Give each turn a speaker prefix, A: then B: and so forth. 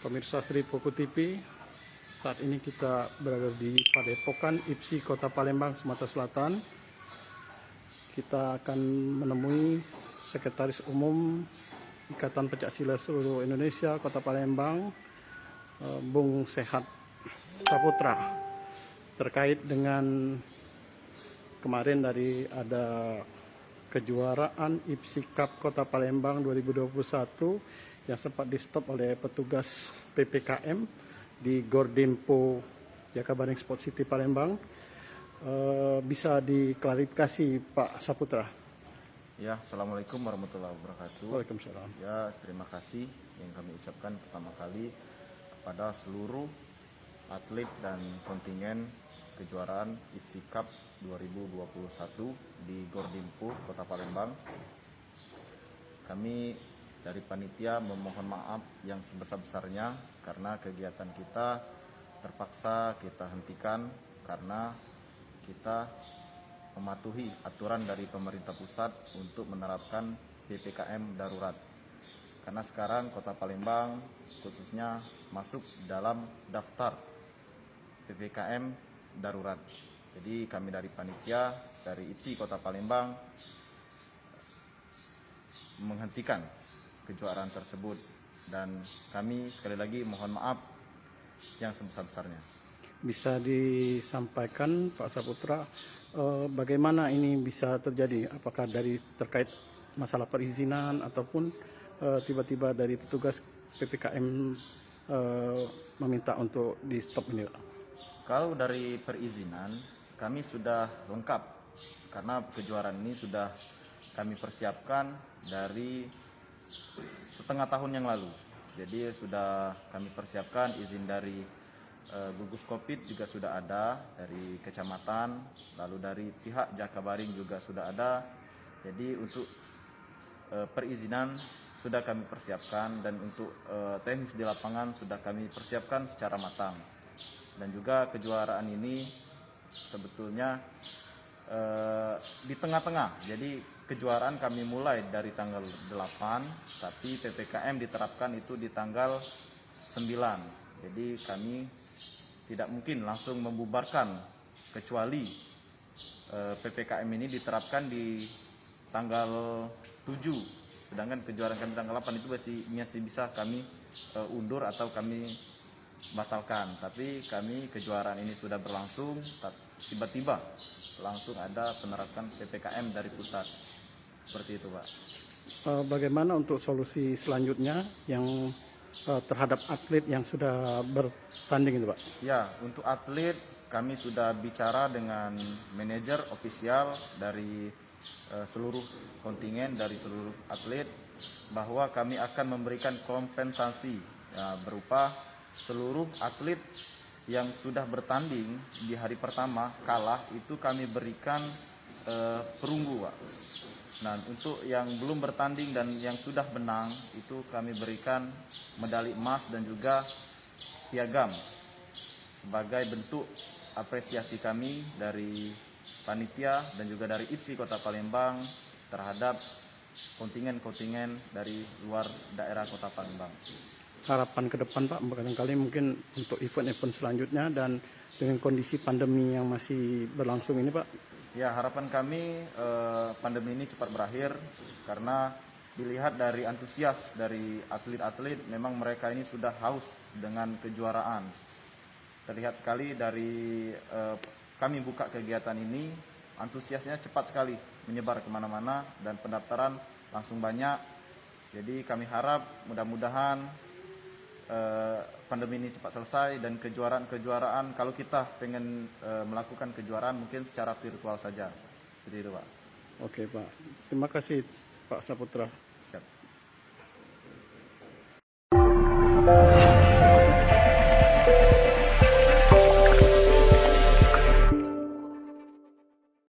A: Pemirsa Sri Poko TV, saat ini kita berada di Padepokan IPSI Kota Palembang, Sumatera Selatan. Kita akan menemui Sekretaris Umum Ikatan Pencaksilat Seluruh Indonesia Kota Palembang, Bung Sehat Saputra, terkait dengan kemarin dari ada kejuaraan IPSI Cup Kota Palembang 2021 yang sempat di stop oleh petugas PPKM di Gordimpo Jakabaring Sport City Palembang. Bisa diklarifikasi Pak Saputra?
B: Ya, Assalamualaikum warahmatullahi wabarakatuh.
A: Waalaikumsalam.
B: Ya, terima kasih yang kami ucapkan pertama kali kepada seluruh atlet dan kontingen kejuaraan IPSI Cup 2021 di Gordimpo, Kota Palembang. Kami dari panitia memohon maaf yang sebesar-besarnya karena kegiatan kita terpaksa kita hentikan karena kita mematuhi aturan dari pemerintah pusat untuk menerapkan PPKM darurat. Karena sekarang Kota Palembang khususnya masuk dalam daftar PPKM darurat. Jadi kami dari panitia dari IPSI Kota Palembang menghentikan kejuaraan tersebut dan kami sekali lagi mohon maaf yang sebesar-besarnya.
A: Bisa disampaikan Pak Saputra, bagaimana ini bisa terjadi? Apakah dari terkait masalah perizinan ataupun tiba-tiba dari petugas PPKM meminta untuk di stop ini?
B: Kalau dari perizinan kami sudah lengkap karena kejuaraan ini sudah kami persiapkan dari setengah tahun yang lalu. Jadi sudah kami persiapkan izin dari gugus COVID juga sudah ada dari kecamatan, lalu dari pihak Jakabaring juga sudah ada. Jadi untuk perizinan sudah kami persiapkan dan untuk teknis di lapangan sudah kami persiapkan secara matang. Dan juga kejuaraan ini sebetulnya di tengah-tengah. Jadi kejuaraan kami mulai dari tanggal 8, tapi PPKM diterapkan itu di tanggal 9. Jadi kami tidak mungkin langsung membubarkan kecuali PPKM ini diterapkan di tanggal 7. Sedangkan kejuaraan kami tanggal 8 itu masih bisa kami undur atau kami batalkan. Tapi kami kejuaraan ini sudah berlangsung, tiba-tiba langsung ada penerapan PPKM dari pusat. Seperti itu, Pak.
A: Bagaimana untuk solusi selanjutnya yang terhadap atlet yang sudah bertanding itu, Pak?
B: Ya, untuk atlet kami sudah bicara dengan manajer ofisial dari seluruh kontingen, dari seluruh atlet, bahwa kami akan memberikan kompensasi berupa seluruh atlet yang sudah bertanding di hari pertama kalah itu kami berikan perunggu, Pak. Nah, untuk yang belum bertanding dan yang sudah menang itu kami berikan medali emas dan juga piagam sebagai bentuk apresiasi kami dari panitia dan juga dari IPSI Kota Palembang terhadap kontingen-kontingen dari luar daerah Kota Palembang.
A: Harapan ke depan, Pak, barangkali mungkin untuk event-event selanjutnya dan dengan kondisi pandemi yang masih berlangsung ini, Pak?
B: Ya, harapan kami pandemi ini cepat berakhir karena dilihat dari antusias dari atlet-atlet, memang mereka ini sudah haus dengan kejuaraan. Terlihat sekali dari kami buka kegiatan ini, antusiasnya cepat sekali menyebar kemana-mana dan pendaftaran langsung banyak. Jadi kami harap mudah-mudahan pandemi ini cepat selesai dan kejuaraan kalau kita pengen melakukan kejuaraan mungkin secara virtual saja. Seperti itu, Pak.
A: Oke, Pak. Terima kasih, Pak Saputra.
B: Siap.